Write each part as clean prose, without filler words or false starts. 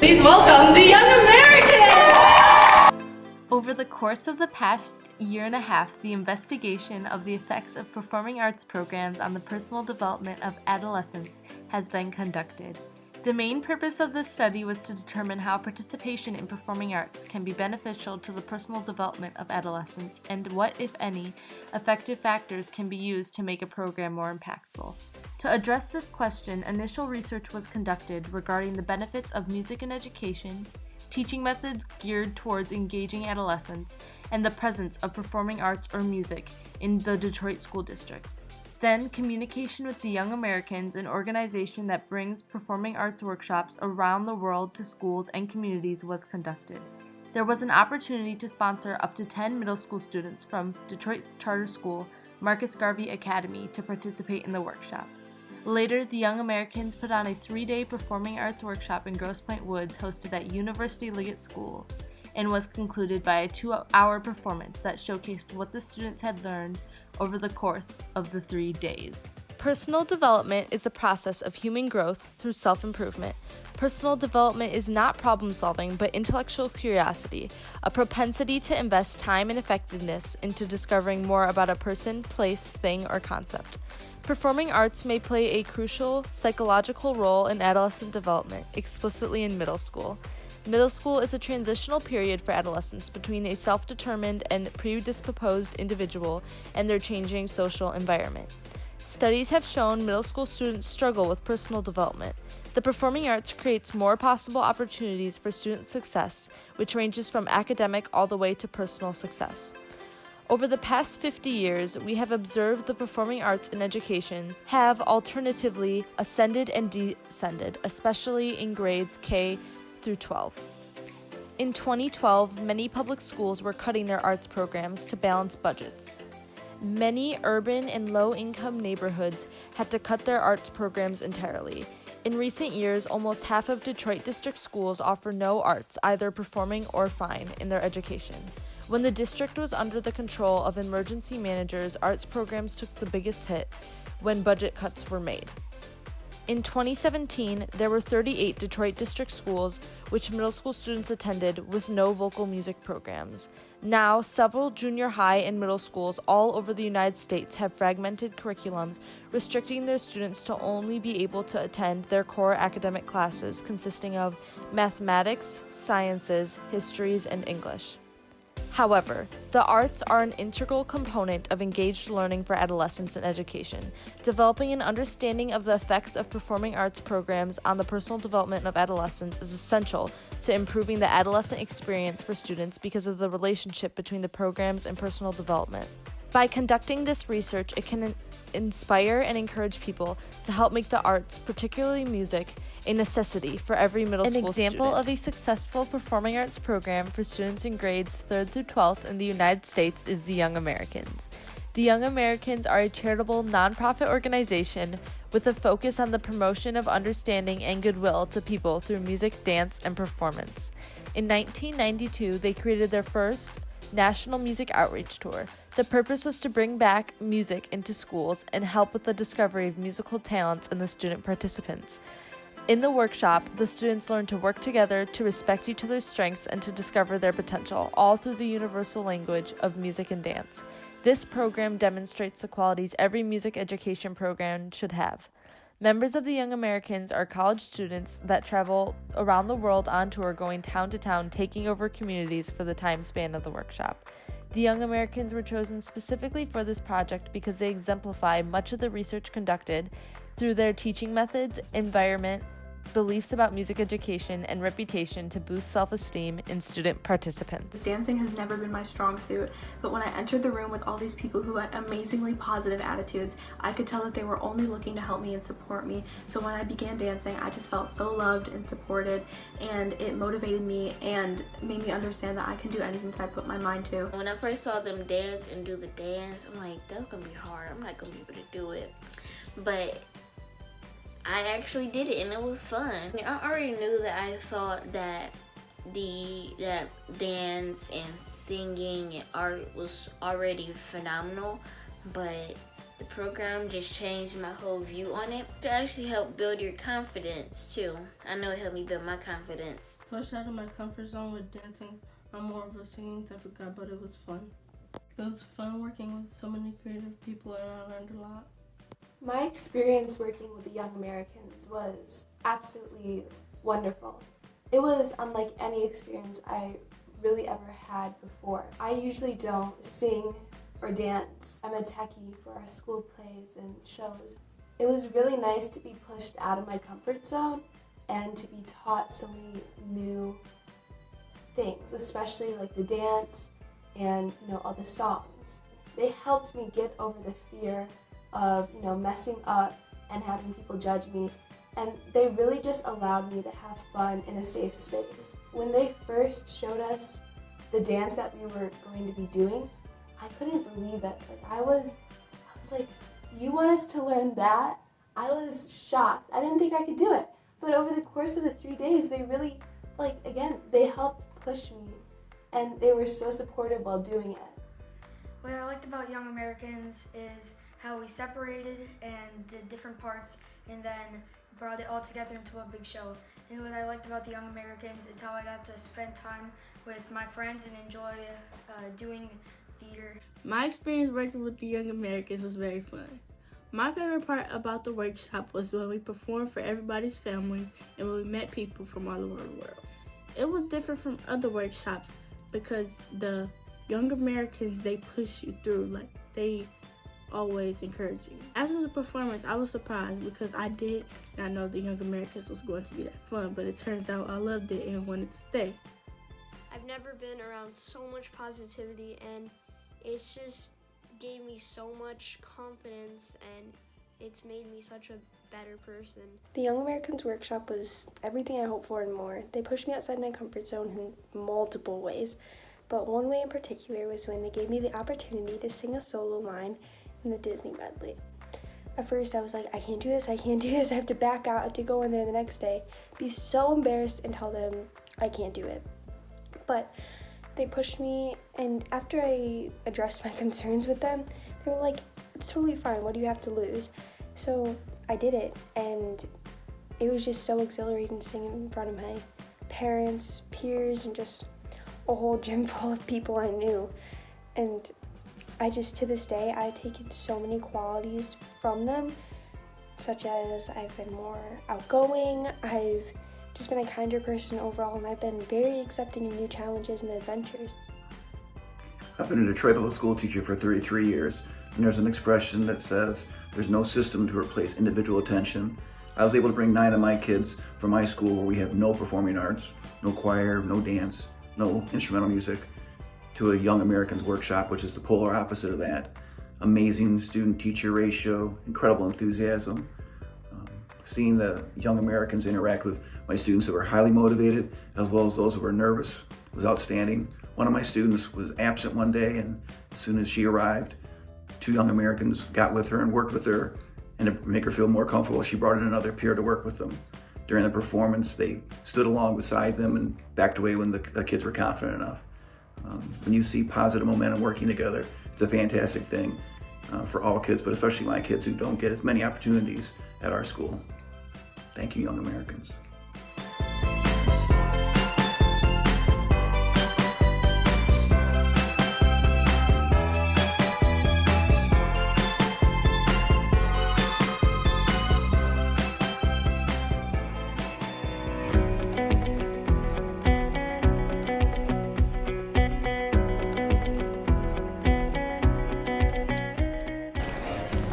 Please welcome the Young Americans! Over the course of the past year and a half, the investigation of the effects of performing arts programs on the personal development of adolescents has been conducted. The main purpose of this study was to determine how participation in performing arts can be beneficial to the personal development of adolescents and what, if any, effective factors can be used to make a program more impactful. To address this question, initial research was conducted regarding the benefits of music in education, teaching methods geared towards engaging adolescents, and the presence of performing arts or music in the Detroit School District. Then, communication with the Young Americans, an organization that brings performing arts workshops around the world to schools and communities, was conducted. There was an opportunity to sponsor up to 10 middle school students from Detroit's charter school, Marcus Garvey Academy, to participate in the workshop. Later, the Young Americans put on a 3-day performing arts workshop in Grosse Pointe Woods hosted at University Liggett School and was concluded by a 2-hour performance that showcased what the students had learned over the course of the 3 days. Personal development is a process of human growth through self-improvement. Personal development is not problem-solving, but intellectual curiosity, a propensity to invest time and effectiveness into discovering more about a person, place, thing, or concept. Performing arts may play a crucial psychological role in adolescent development, explicitly in middle school. Middle school is a transitional period for adolescents between a self-determined and predisposed individual and their changing social environment. Studies have shown middle school students struggle with personal development. The performing arts creates more possible opportunities for student success, which ranges from academic all the way to personal success. Over the past 50 years, we have observed the performing arts in education have alternatively ascended and descended, especially in grades K through 12. In 2012, many public schools were cutting their arts programs to balance budgets. Many urban and low-income neighborhoods had to cut their arts programs entirely. In recent years, almost half of Detroit district schools offer no arts, either performing or fine, in their education. When the district was under the control of emergency managers, arts programs took the biggest hit when budget cuts were made. In 2017, there were 38 Detroit district schools which middle school students attended with no vocal music programs. Now, several junior high and middle schools all over the United States have fragmented curriculums, restricting their students to only be able to attend their core academic classes consisting of mathematics, sciences, histories, and English. However, the arts are an integral component of engaged learning for adolescents in education. Developing an understanding of the effects of performing arts programs on the personal development of adolescents is essential to improving the adolescent experience for students because of the relationship between the programs and personal development. By conducting this research, it can inspire and encourage people to help make the arts, particularly music, a necessity for every middle school student. An example of a successful performing arts program for students in grades 3rd through 12th in the United States is the Young Americans. The Young Americans are a charitable nonprofit organization with a focus on the promotion of understanding and goodwill to people through music, dance, and performance. In 1992, they created their first national music outreach tour. The purpose was to bring back music into schools and help with the discovery of musical talents in the student participants. In the workshop, the students learned to work together, to respect each other's strengths, and to discover their potential, all through the universal language of music and dance. This program demonstrates the qualities every music education program should have. Members of the Young Americans are college students that travel around the world on tour, going town to town, taking over communities for the time span of the workshop. The Young Americans were chosen specifically for this project because they exemplify much of the research conducted through their teaching methods, environment, beliefs about music education, and reputation to boost self-esteem in student participants. Dancing has never been my strong suit, but when I entered the room with all these people who had amazingly positive attitudes, I could tell that they were only looking to help me and support me. So when I began dancing, I just felt so loved and supported, and it motivated me and made me understand that I can do anything that I put my mind to. When I first saw them dance and do the dance, I'm like, that's gonna be hard. I'm not gonna be able to do it. But I actually did it and it was fun. I already knew that I thought that that dance and singing and art was already phenomenal, but the program just changed my whole view on it. It actually helped build your confidence too. I know it helped me build my confidence. pushed out of my comfort zone with dancing. I'm more of a singing type of guy, but it was fun. It was fun working with so many creative people, and I learned a lot. My experience working with the Young Americans was absolutely wonderful. It was unlike any experience I really ever had before. I usually don't sing or dance. I'm a techie for our school plays and shows. It was really nice to be pushed out of my comfort zone and to be taught so many new things, especially like the dance and all the songs. They helped me get over the fear of messing up and having people judge me, and they really just allowed me to have fun in a safe space. When they first showed us the dance that we were going to be doing, I couldn't believe it. I was like, you want us to learn that? I was shocked. I didn't think I could do it. But over the course of the 3 days, they really, they helped push me, and they were so supportive while doing it. What I liked about Young Americans is how we separated and did different parts and then brought it all together into a big show. And what I liked about the Young Americans is how I got to spend time with my friends and enjoy doing theater. My experience working with the Young Americans was very fun. My favorite part about the workshop was when we performed for everybody's families and when we met people from all over the world. It was different from other workshops because the Young Americans, they push you through, they always encourage you. After the performance, I was surprised because I did not know the Young Americans was going to be that fun, but it turns out I loved it and wanted to stay. I've never been around so much positivity, and it's just gave me so much confidence, and it's made me such a better person. The Young Americans workshop was everything I hoped for and more. They pushed me outside my comfort zone in multiple ways, but one way in particular was when they gave me the opportunity to sing a solo line in the Disney medley. At first I was like, I can't do this, I have to back out, I have to go in there the next day, be so embarrassed and tell them I can't do it. But they pushed me, and after I addressed my concerns with them, they were like, it's totally fine, what do you have to lose? So I did it, and it was just so exhilarating to sing in front of my parents, peers, and just a whole gym full of people I knew. And to this day, I've taken so many qualities from them, such as I've been more outgoing, I've just been a kinder person overall, and I've been very accepting of new challenges and adventures. I've been a Detroit public school teacher for 33 years, and there's an expression that says there's no system to replace individual attention. I was able to bring 9 of my kids from my school where we have no performing arts, no choir, no dance, no instrumental music, to a Young Americans workshop, which is the polar opposite of that. Amazing student-teacher ratio, incredible enthusiasm. Seeing the Young Americans interact with my students that were highly motivated, as well as those who were nervous, was outstanding. One of my students was absent one day, and as soon as she arrived, 2 Young Americans got with her and worked with her, and to make her feel more comfortable, she brought in another peer to work with them. During the performance, they stood along beside them and backed away when the kids were confident enough. When you see positive momentum working together, it's a fantastic thing for all kids, but especially my kids who don't get as many opportunities at our school. Thank you, Young Americans.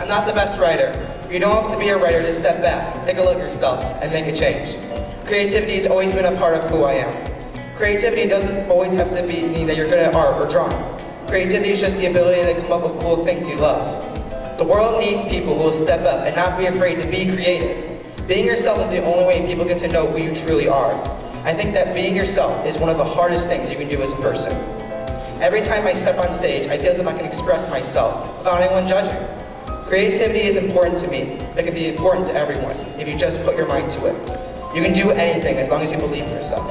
I'm not the best writer. You don't have to be a writer to step back, take a look at yourself, and make a change. Creativity has always been a part of who I am. Creativity doesn't always have to mean that you're good at art or drawing. Creativity is just the ability to come up with cool things you love. The world needs people who will step up and not be afraid to be creative. Being yourself is the only way people get to know who you truly are. I think that being yourself is one of the hardest things you can do as a person. Every time I step on stage, I feel as if I can express myself without anyone judging. Creativity is important to me. It can be important to everyone if you just put your mind to it. You can do anything as long as you believe in yourself.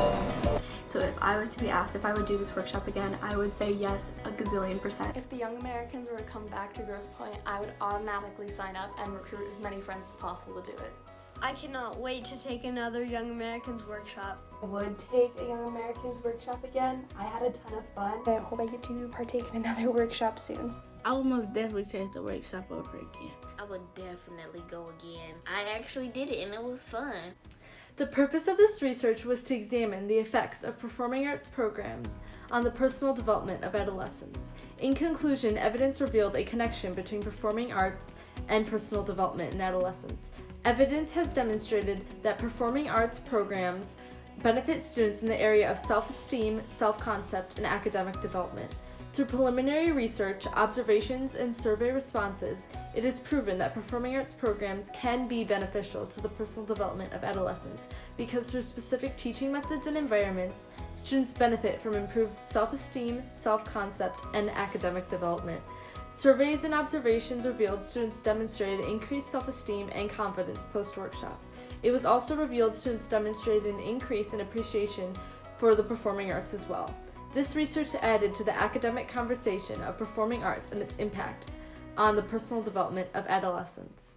So if I was to be asked if I would do this workshop again, I would say yes, a gazillion %. If the Young Americans were to come back to Grosse Pointe, I would automatically sign up and recruit as many friends as possible to do it. I cannot wait to take another Young Americans workshop. I would take a Young Americans workshop again. I had a ton of fun. I hope I get to partake in another workshop soon. I would most definitely take the workshop over again. I would definitely go again. I actually did it and it was fun. The purpose of this research was to examine the effects of performing arts programs on the personal development of adolescents. In conclusion, evidence revealed a connection between performing arts and personal development in adolescents. Evidence has demonstrated that performing arts programs benefit students in the area of self-esteem, self-concept, and academic development. Through preliminary research, observations, and survey responses, it is proven that performing arts programs can be beneficial to the personal development of adolescents because through specific teaching methods and environments, students benefit from improved self-esteem, self-concept, and academic development. Surveys and observations revealed students demonstrated increased self-esteem and confidence post-workshop. It was also revealed students demonstrated an increase in appreciation for the performing arts as well. This research added to the academic conversation of performing arts and its impact on the personal development of adolescents.